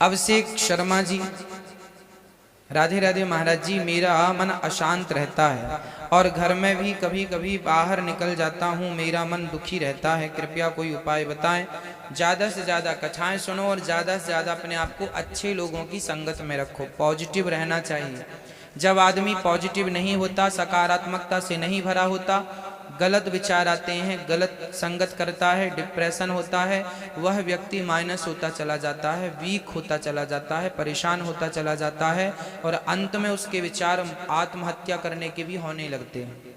अभिषेक शर्मा जी, राधे राधे महाराज जी। मेरा मन अशांत रहता है और घर में भी कभी कभी बाहर निकल जाता हूँ, मेरा मन दुखी रहता है, कृपया कोई उपाय बताएं। ज़्यादा से ज़्यादा कथाएं सुनो और ज़्यादा से ज़्यादा अपने आप को अच्छे लोगों की संगत में रखो, पॉजिटिव रहना चाहिए। जब आदमी पॉजिटिव नहीं होता, सकारात्मकता से नहीं भरा होता, गलत विचार आते हैं, गलत संगत करता है, डिप्रेशन होता है, वह व्यक्ति माइनस होता चला जाता है, वीक होता चला जाता है, परेशान होता चला जाता है और अंत में उसके विचार आत्महत्या करने के भी होने लगते हैं।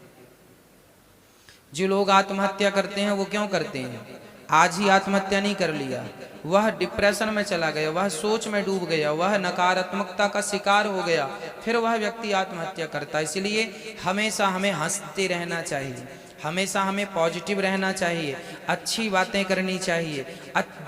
जो लोग आत्महत्या करते हैं वो क्यों करते हैं? आज ही आत्महत्या नहीं कर लिया, वह डिप्रेशन में चला गया, वह सोच में डूब गया, वह नकारात्मकता का शिकार हो गया, फिर वह व्यक्ति आत्महत्या करता है। इसलिए हमेशा हमें हंसते रहना चाहिए, हमेशा हमें पॉजिटिव रहना चाहिए, अच्छी बातें करनी चाहिए।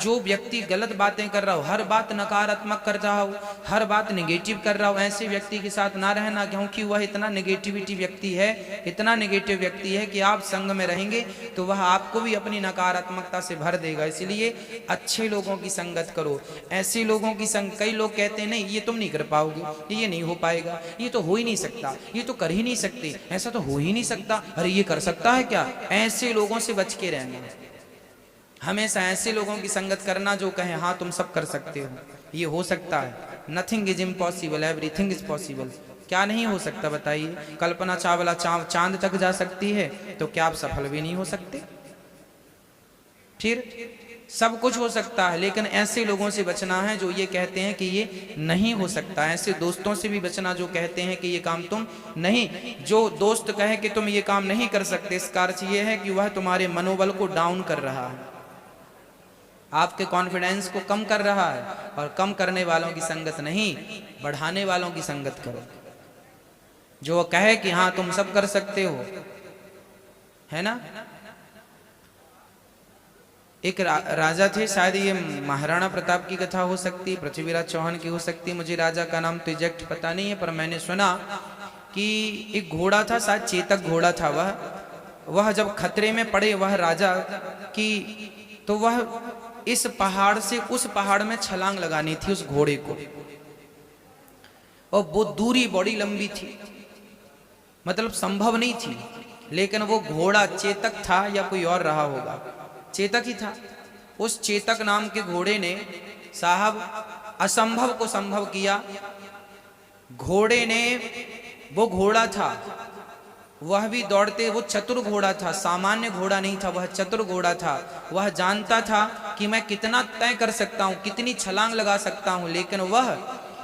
जो व्यक्ति गलत बातें कर रहा हो, हर बात नकारात्मक कर रहा हो, हर बात नेगेटिव कर रहा हो, ऐसे व्यक्ति के साथ ना रहना, क्योंकि वह इतना नेगेटिविटी व्यक्ति है, इतना नेगेटिव व्यक्ति है कि आप संग में रहेंगे तो वह आपको भी अपनी नकारात्मकता से भर देगा। इसलिए अच्छे लोगों की संगत करो, ऐसे लोगों की संग। कई लोग कहते हैं नहीं ये तुम नहीं कर पाओगे, ये नहीं हो पाएगा, ये तो हो ही नहीं सकता, ये तो कर ही नहीं सकते, ऐसा तो हो ही नहीं सकता, अरे ये कर सकता है क्या? ऐसे लोगों से बच के रहना। हमेशा ऐसे लोगों की संगत करना जो कहे हाँ तुम सब कर सकते हो, ये हो सकता है, nothing is impossible, everything is possible. क्या नहीं हो सकता बताइए? कल्पना चावला चांद तक जा सकती है, तो क्या आप सफल भी नहीं हो सकते? फिर सब कुछ हो सकता है, लेकिन ऐसे लोगों से बचना है जो ये कहते हैं कि ये नहीं हो सकता। ऐसे दोस्तों से भी बचना जो कहते हैं कि ये काम तुम नहीं। जो दोस्त कहे कि तुम ये काम नहीं कर सकते, इसका अर्थ ये है कि वह तुम्हारे मनोबल को डाउन कर रहा है, आपके कॉन्फिडेंस को कम कर रहा है। और कम करने वालों की संगत नहीं, बढ़ाने वालों की संगत करो। जो कहे कि हाँ तुम सब कर सकते हो, है ना। एक राजा थे, शायद ये महाराणा प्रताप की कथा हो सकती, पृथ्वीराज चौहान की हो सकती, मुझे राजा का नाम तो एग्जैक्ट पता नहीं है, पर मैंने सुना कि एक घोड़ा था, शायद चेतक घोड़ा था। वह जब खतरे में पड़े वह राजा की, तो वह इस पहाड़ से उस पहाड़ में छलांग लगानी थी उस घोड़े को, और वो दूरी बड़ी लंबी थी, मतलब संभव नहीं थी। लेकिन वो घोड़ा चेतक था या कोई और रहा होगा, चेतक ही था। उस चेतक नाम के घोड़े ने साहब असंभव को संभव किया। घोड़े ने, वो घोड़ा था, वह भी दौड़ते, वो चतुर घोड़ा था, सामान्य घोड़ा नहीं था, वह चतुर घोड़ा था। वह जानता था कि मैं कितना तय कर सकता हूँ, कितनी छलांग लगा सकता हूँ, लेकिन वह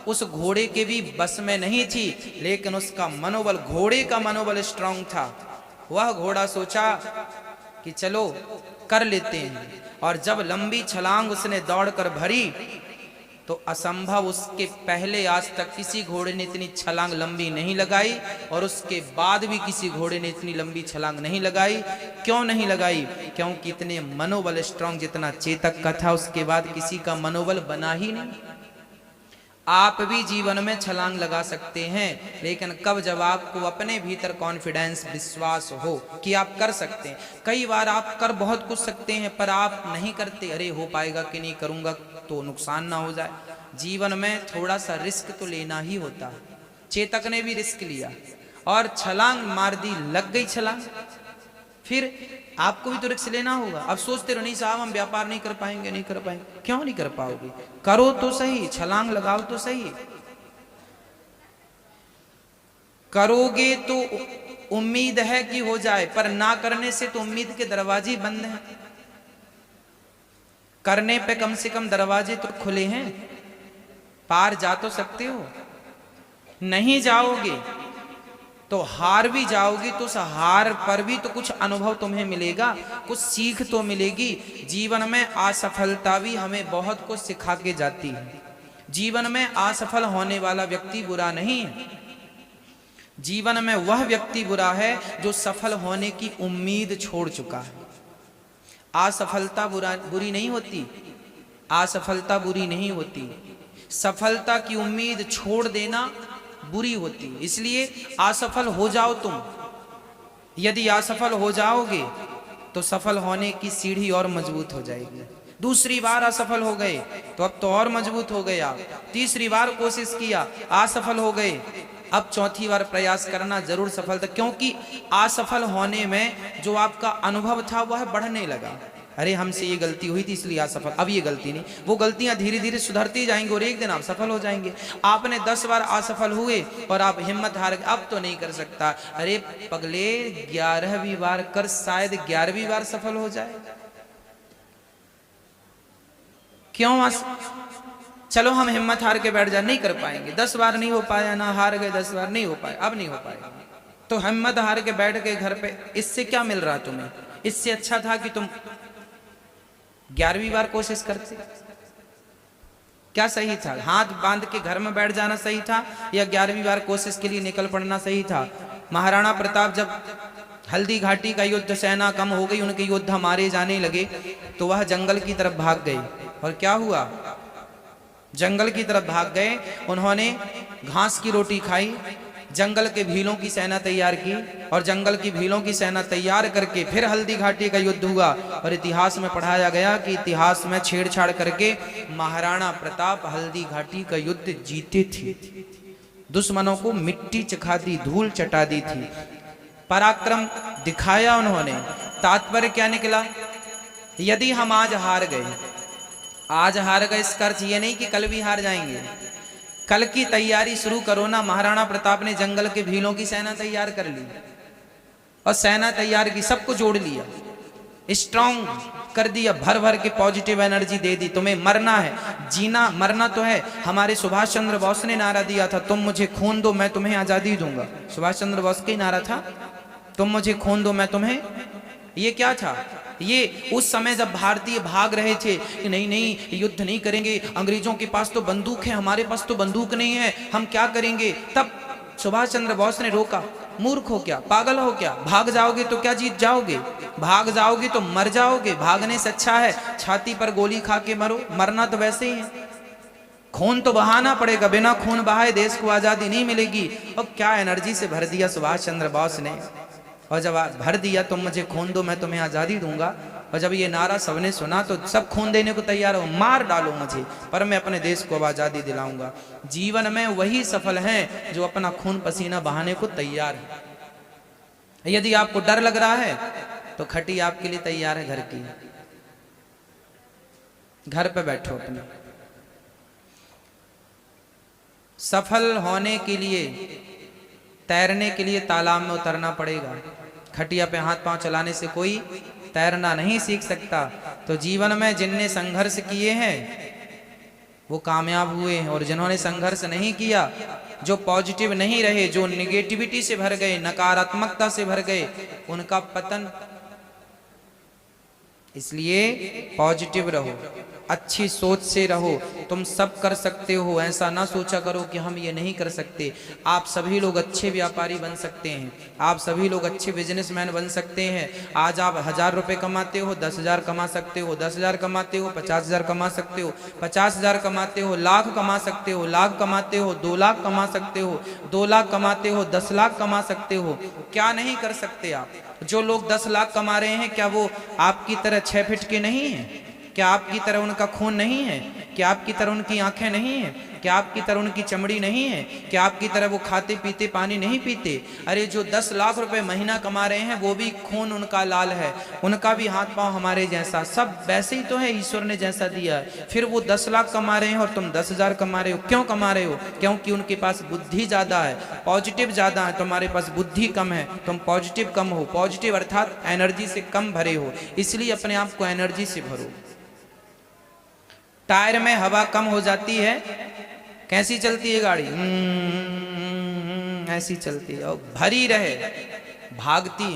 उस घोड़े के भी बस में नहीं थी। लेकिन उसका मनोबल, घोड़े का मनोबल स्ट्रांग था। वह घोड़ा सोचा कि चलो कर लेते हैं, और जब लंबी छलांग उसने दौड़कर भरी तो असंभव, उसके पहले आज तक किसी घोड़े ने इतनी छलांग लंबी नहीं लगाई, और उसके बाद भी किसी घोड़े ने इतनी लंबी छलांग नहीं लगाई। क्यों नहीं लगाई? क्योंकि इतने मनोबल स्ट्रांग जितना चेतक का था, उसके बाद किसी का मनोबल बना ही नहीं। आप भी जीवन में छलांग लगा सकते हैं, लेकिन कब? जब आपको अपने भीतर कॉन्फिडेंस, विश्वास हो कि आप कर सकते हैं। कई बार आप कर बहुत कुछ सकते हैं, पर आप नहीं करते, अरे हो पाएगा कि नहीं, करूंगा तो नुकसान ना हो जाए। जीवन में थोड़ा सा रिस्क तो लेना ही होता है। चेतक ने भी रिस्क लिया और छलांग मार दी, लग गई छलांग। फिर आपको भी तो रिस्क लेना होगा। अब सोचते रहो नहीं साहब हम व्यापार नहीं कर पाएंगे, नहीं कर पाएंगे। क्यों नहीं कर पाओगे? करो तो सही, छलांग लगाओ तो सही। करोगे तो उम्मीद है कि हो जाए, पर ना करने से तो उम्मीद के दरवाजे बंद हैं। करने पे कम से कम दरवाजे तो खुले हैं, पार जा तो सकते हो। नहीं जाओगे तो हार भी जाओगी, तो उस हार पर भी तो कुछ अनुभव तुम्हें मिलेगा, कुछ सीख तो मिलेगी। जीवन में असफलता भी हमें बहुत कुछ सिखा के जाती है। जीवन में असफल होने वाला व्यक्ति बुरा नहीं है। जीवन में वह व्यक्ति बुरा है जो सफल होने की उम्मीद छोड़ चुका है। असफलता बुरी नहीं होती, असफलता बुरी नहीं होती, सफलता की उम्मीद छोड़ देना बुरी होती। इसलिए असफल हो जाओ तुम, यदि असफल हो जाओगे तो सफल होने की सीढ़ी और मजबूत हो जाएगी। दूसरी बार असफल हो गए तो अब तो और मजबूत हो गए आप। तीसरी बार कोशिश किया, असफल हो गए, अब चौथी बार प्रयास करना, जरूर सफलता। क्योंकि असफल होने में जो आपका अनुभव था वह बढ़ने लगा। अरे हमसे ये गलती हुई थी इसलिए असफल, अब ये गलती नहीं, वो गलतियां धीरे धीरे सुधरती जाएंगी और एक दिन आप सफल हो जाएंगे। आपने 10 बार असफल हुए और आप हिम्मत हार गए, अब तो नहीं कर सकता। अरे पगले 11वीं बार कर, शायद 11वीं बार सफल हो जाए। क्यों चलो हम हिम्मत हार के बैठ जाए, नहीं कर पाएंगे। 10 बार नहीं हो पाया ना, हार गए 10 बार, नहीं हो पाए, अब नहीं हो पाएगा। तो हिम्मत हार के बैठ गए घर पे, इससे क्या मिल रहा तुम्हें? इससे अच्छा था कि तुम 11वीं बार कोशिश करते। क्या सही था? हाथ बांध के घर में बैठ जाना सही था या 11वीं बार कोशिश के लिए निकल पड़ना सही था? महाराणा प्रताप जब हल्दी घाटी का युद्ध, सेना कम हो गई, उनके योद्धा मारे जाने लगे, तो वह जंगल की तरफ भाग गए। और क्या हुआ? जंगल की तरफ भाग गए, उन्होंने घास की रोटी खाई, जंगल के भीलों की सेना तैयार की और जंगल की भीलों की सेना तैयार करके फिर हल्दी घाटी का युद्ध हुआ। और इतिहास में पढ़ाया गया कि इतिहास में छेड़छाड़ करके महाराणा प्रताप हल्दी घाटी का युद्ध जीते थे। दुश्मनों को मिट्टी चखा दी, धूल चटा दी थी, पराक्रम दिखाया उन्होंने। तात्पर्य क्या निकला? यदि हम आज हार गए, आज हार गए, इसका अर्थ ये नहीं कि कल भी हार जाएंगे। कल की तैयारी शुरू करो ना। महाराणा प्रताप ने जंगल के भीलों की सेना तैयार कर ली और सेना तैयार की, सबको जोड़ लिया, स्ट्रांग कर दिया, भर भर के पॉजिटिव एनर्जी दे दी। तुम्हें मरना है, जीना मरना तो है। हमारे सुभाष चंद्र बोस ने नारा दिया था, तुम मुझे खून दो मैं तुम्हें आजादी दूंगा। सुभाष चंद्र बोस का ही नारा था, तुम मुझे खून दो मैं तुम्हें। ये क्या था? ये उस समय जब भारतीय भाग रहे थे कि नहीं नहीं युद्ध नहीं करेंगे, अंग्रेजों के पास तो बंदूक है, हमारे पास तो बंदूक नहीं है, हम क्या करेंगे? तब सुभाष चंद्र बोस ने रोका, मूर्ख हो क्या, पागल हो क्या? भाग जाओगे तो क्या जीत जाओगे? भाग जाओगे तो मर जाओगे। भागने से अच्छा है छाती पर गोली खा के मरो, मरना तो वैसे ही है। खून तो बहाना पड़ेगा, बिना खून बहाए देश को आजादी नहीं मिलेगी। और क्या एनर्जी से भर दिया सुभाष चंद्र बोस ने। और जब भर दिया तुम मुझे खून दो मैं तुम्हें आजादी दूंगा, और जब ये नारा सबने सुना तो सब खून देने को तैयार हो, मार डालो मुझे पर मैं अपने देश को आजादी दिलाऊंगा। जीवन में वही सफल हैं जो अपना खून पसीना बहाने को तैयार है। यदि आपको डर लग रहा है तो खटी आपके लिए तैयार है घर की, घर पे बैठो अपने। सफल होने के लिए, तैरने के लिए तालाब में उतरना पड़ेगा। खटिया पे हाथ पांव चलाने से कोई तैरना नहीं सीख सकता। तो जीवन में जिनने संघर्ष किए हैं वो कामयाब हुए हैं, और जिन्होंने संघर्ष नहीं किया, जो पॉजिटिव नहीं रहे, जो निगेटिविटी से भर गए, नकारात्मकता से भर गए, उनका पतन। इसलिए पॉजिटिव रहो, अच्छी सोच से रहो। तुम सब कर सकते हो, ऐसा ना सोचा करो कि हम ये नहीं कर सकते। आप सभी लोग अच्छे व्यापारी बन सकते हैं, आप सभी लोग अच्छे बिजनेसमैन बन सकते हैं। आज आप 1000 रुपये कमाते हो, 10,000 कमा सकते हो, 10,000 कमाते हो, 50,000 कमा सकते हो, 50,000 कमाते हो, लाख कमा सकते हो, लाख कमाते हो, 2 लाख कमा सकते हो, 2 लाख कमाते हो, 10 लाख कमा सकते हो। क्या नहीं कर सकते आप? जो लोग 10 लाख कमा रहे हैं, क्या वो आपकी तरह 6 फीट के नहीं हैं? क्या आपकी तरह उनका खून नहीं है? क्या आपकी तरह उनकी आंखें नहीं हैं? क्या आपकी तरह उनकी चमड़ी नहीं है? क्या आपकी तरह वो खाते पीते पानी नहीं पीते? अरे जो 10 लाख रुपए महीना कमा रहे हैं वो भी खून उनका लाल है, उनका भी हाथ पांव हमारे जैसा, सब वैसे ही तो है, ईश्वर ने जैसा दिया है। फिर वो 10 लाख कमा रहे हैं और तुम 10,000 कमा रहे हो। क्यों कमा रहे हो? क्योंकि उनके पास बुद्धि ज्यादा है, पॉजिटिव ज्यादा है, तुम्हारे पास बुद्धि कम है, तुम पॉजिटिव कम हो। पॉजिटिव अर्थात एनर्जी से कम भरे हो, इसलिए अपने आप को एनर्जी से भरो। टायर में हवा कम हो जाती है, कैसी चलती है गाड़ी? ऐसी चलती है। और भरी रहे, भागती,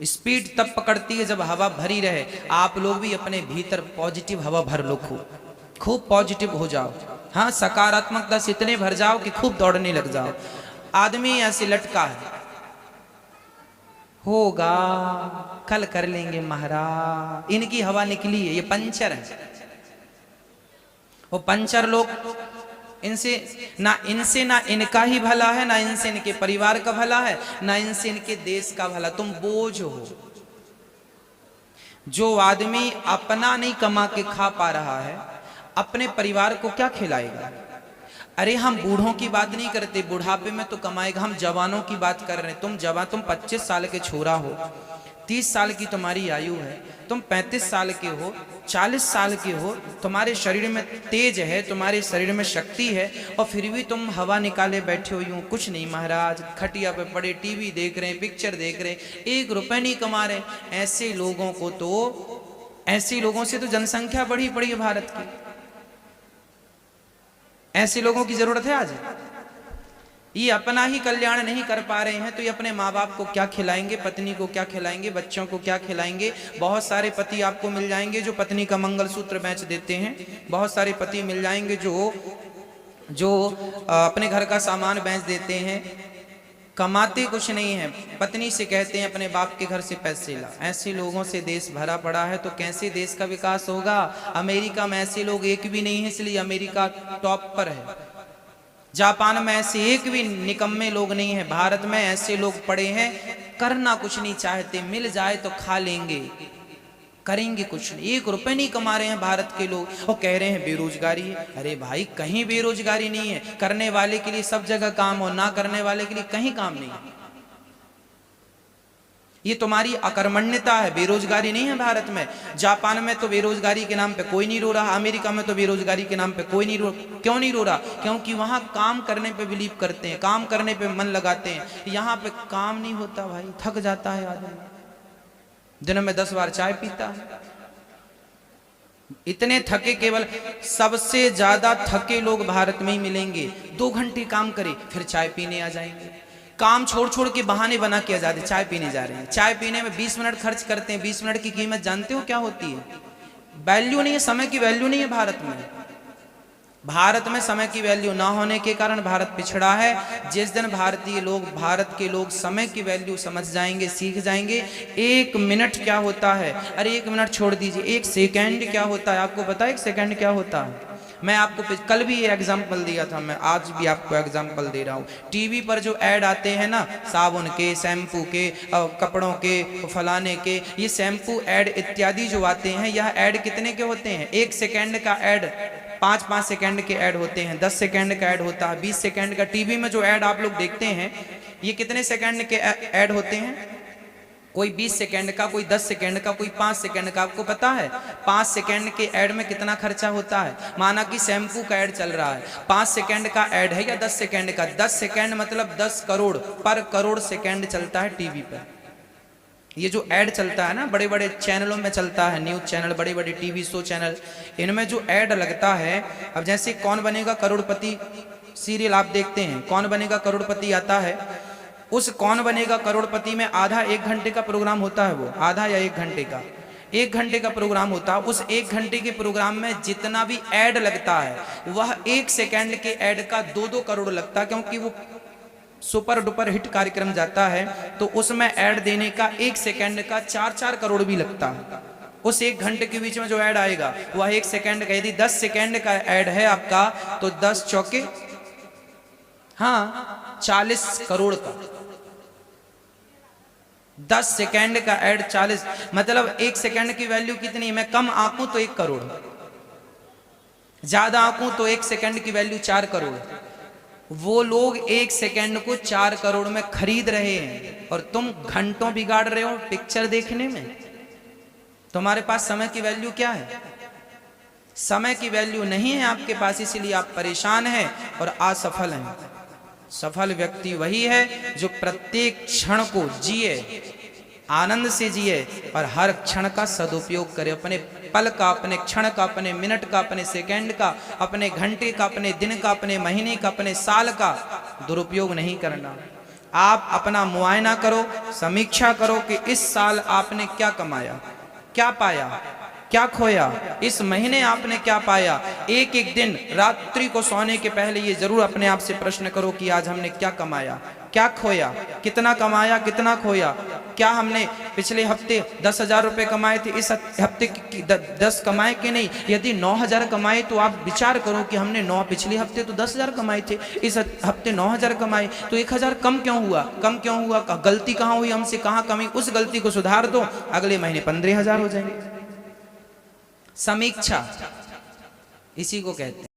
स्पीड तब पकड़ती है जब हवा भरी रहे। आप लोग भी अपने भीतर पॉजिटिव हवा भर लो, खूब पॉजिटिव हो जाओ। हाँ, सकारात्मकता से इतने भर जाओ कि खूब दौड़ने लग जाओ। आदमी ऐसे लटका है, होगा कल कर लेंगे महाराज, इनकी हवा निकली है, ये पंचर है। वो पंचर लोग, इनसे ना इनका ही भला है, ना इनसे इनके परिवार का भला है, ना इनसे इनके देश का भला। तुम बोझ हो। जो आदमी अपना नहीं कमा के खा पा रहा है, अपने परिवार को क्या खिलाएगा? अरे हम बूढ़ों की बात नहीं करते, बुढ़ापे में तो कमाएगा, हम जवानों की बात कर रहे हैं। तुम जवान, तुम 25 साल के छोरा हो, 30 साल की तुम्हारी आयु है, तुम 35 साल के हो, 40 साल के हो, तुम्हारे शरीर में तेज है, तुम्हारे शरीर में शक्ति है, और फिर भी तुम हवा निकाले बैठे हो यूं। कुछ नहीं महाराज, खटिया पे पड़े टीवी देख रहे हैं, पिक्चर देख रहे हैं, 1 रुपए नहीं कमा रहे। ऐसे लोगों को तो, ऐसे लोगों से तो जनसंख्या बढ़ी पड़ी है भारत की। ऐसे लोगों की जरूरत है आज। ये अपना ही कल्याण नहीं कर पा रहे हैं तो ये अपने माँ बाप को क्या खिलाएंगे, पत्नी को क्या खिलाएंगे, बच्चों को क्या खिलाएंगे? बहुत सारे पति आपको मिल जाएंगे जो पत्नी का मंगलसूत्र बेच देते हैं, बहुत सारे पति मिल जाएंगे जो अपने घर का सामान बेच देते हैं, कमाते कुछ नहीं है, पत्नी से कहते हैं अपने बाप के घर से पैसे ला। ऐसे लोगों से देश भरा पड़ा है, तो कैसे देश का विकास होगा? अमेरिका में ऐसे लोग एक भी नहीं है, इसलिए अमेरिका टॉप पर है। जापान में ऐसे एक भी निकम्मे लोग नहीं है, भारत में ऐसे लोग पड़े हैं, करना कुछ नहीं चाहते, मिल जाए तो खा लेंगे, करेंगे कुछ नहीं। 1 रुपए नहीं कमा रहे हैं भारत के लोग, और कह रहे हैं बेरोजगारी है। अरे भाई कहीं बेरोजगारी नहीं है, करने वाले के लिए सब जगह काम हो, ना करने वाले के लिए कहीं काम नहीं है। ये तुम्हारी अकर्मण्यता है, बेरोजगारी नहीं है भारत में। जापान में तो बेरोजगारी के नाम पे कोई नहीं रो रहा, अमेरिका में तो बेरोजगारी के नाम पे कोई नहीं रो। क्यों नहीं रो रहा? क्योंकि वहां काम करने पे बिलीव करते हैं, काम करने पे मन लगाते हैं। यहाँ पे काम नहीं होता भाई, थक जाता है आदमी, दिन में 10 बार चाय पीता है। इतने थके, केवल सबसे ज्यादा थके लोग भारत में ही मिलेंगे। 2 घंटे काम करे फिर चाय पीने आ जाएंगे, काम छोड़ छोड़ के बहाने बना के आ जाते, चाय पीने जा रहे हैं। चाय पीने में 20 मिनट खर्च करते हैं। 20 मिनट की कीमत जानते हो क्या होती है? वैल्यू नहीं है, समय की वैल्यू नहीं है भारत में। भारत में समय की वैल्यू ना होने के कारण भारत पिछड़ा है। जिस दिन भारतीय लोग, भारत के लोग समय की वैल्यू समझ जाएंगे, सीख जाएंगे, 1 मिनट क्या होता है, अरे 1 मिनट छोड़ दीजिए, 1 सेकेंड क्या होता है, आपको पता है 1 सेकेंड क्या होता है? मैं आपको कल भी ये एग्जाम्पल दिया था, मैं आज भी आपको एग्जाम्पल दे रहा हूँ। टीवी पर जो ऐड आते हैं ना, साबुन के, शैम्पू के, कपड़ों के, फलाने के, ये शैम्पू ऐड इत्यादि जो आते हैं, यह ऐड कितने के होते हैं? 1 सेकेंड का ऐड, 5-5 सेकेंड के ऐड होते हैं, 10 सेकेंड का ऐड होता है, 20 सेकेंड का। टीवी में जो ऐड आप लोग देखते हैं, ये कितने सेकेंड के ऐड होते हैं? कोई 20 सेकेंड का, कोई 10 सेकेंड का, कोई 5 सेकेंड का। आपको पता है 5 सेकेंड के ऐड में कितना खर्चा होता है? माना कि शैम्पू का ऐड चल रहा है, 5 सेकेंड का ऐड है या 10 सेकेंड का? 10 सेकेंड मतलब 10 करोड़ पर करोड़ सेकेंड चलता है टीवी पर। ये जो ऐड चलता है ना, बड़े बड़े चैनलों में चलता है, न्यूज चैनल, बड़े बड़े टीवी शो चैनल, इनमें जो ऐड लगता है, अब जैसे कौन बनेगा करोड़पति सीरियल आप देखते हैं, कौन बनेगा करोड़पति आता है, उस कौन बनेगा करोड़पति में आधा 1 घंटे का प्रोग्राम होता है, वो आधा या 1 घंटे का, 1 घंटे का प्रोग्राम होता है। उस 1 घंटे के प्रोग्राम में जितना भी ऐड लगता है, वह 1 सेकेंड के ऐड का 2-2 करोड़ लगता है, क्योंकि वो सुपर डुपर हिट कार्यक्रम जाता है, तो उसमें ऐड देने का 1 सेकेंड का 4-4 करोड़ भी लगता है। उस 1 घंटे के बीच में जो ऐड आएगा वह 1 सेकेंड का, यदि 10 सेकेंड का ऐड है आपका, तो 10 चौके, हाँ 40 करोड़ का। 10 सेकेंड का ऐड 40, मतलब 1 सेकेंड की वैल्यू कितनी? मैं कम आंकूं तो 1 करोड़, ज्यादा आंकूं तो 1 सेकेंड की वैल्यू 4 करोड़। वो लोग 1 सेकेंड को 4 करोड़ में खरीद रहे हैं, और तुम घंटों बिगाड़ रहे हो पिक्चर देखने में। तुम्हारे पास समय की वैल्यू क्या है? समय की वैल्यू नहीं है आपके पास, इसीलिए आप परेशान हैं और असफल हैं। सफल व्यक्ति वही है जो प्रत्येक क्षण को जिए, आनंद से जिए, और हर क्षण का सदुपयोग करे। अपने पल का, अपने क्षण का, अपने मिनट का, अपने सेकंड का, अपने घंटे का, अपने दिन का, अपने महीने का, अपने साल का दुरुपयोग नहीं करना। आप अपना मुआयना करो, समीक्षा करो कि इस साल आपने क्या कमाया, क्या पाया, क्या खोया, इस महीने आपने क्या पाया। एक दिन रात्रि को सोने के पहले ये जरूर अपने आप से प्रश्न करो कि आज हमने क्या कमाया, क्या खोया, कितना कमाया, कितना खोया। क्या हमने पिछले हफ्ते 10,000 रुपये कमाए थे, इस हफ्ते 10 कमाए कि नहीं। यदि 9,000 कमाए तो आप विचार करो कि हमने पिछले हफ्ते तो 10,000 कमाए थे, इस हफ्ते 9,000 कमाए, तो 1,000 कम क्यों हुआ, कम क्यों हुआ, गलती कहाँ हुई हमसे, कहाँ कमी, उस गलती को सुधार दो, अगले महीने 15,000 हो जाएंगे। समीक्षा इसी को कहते हैं।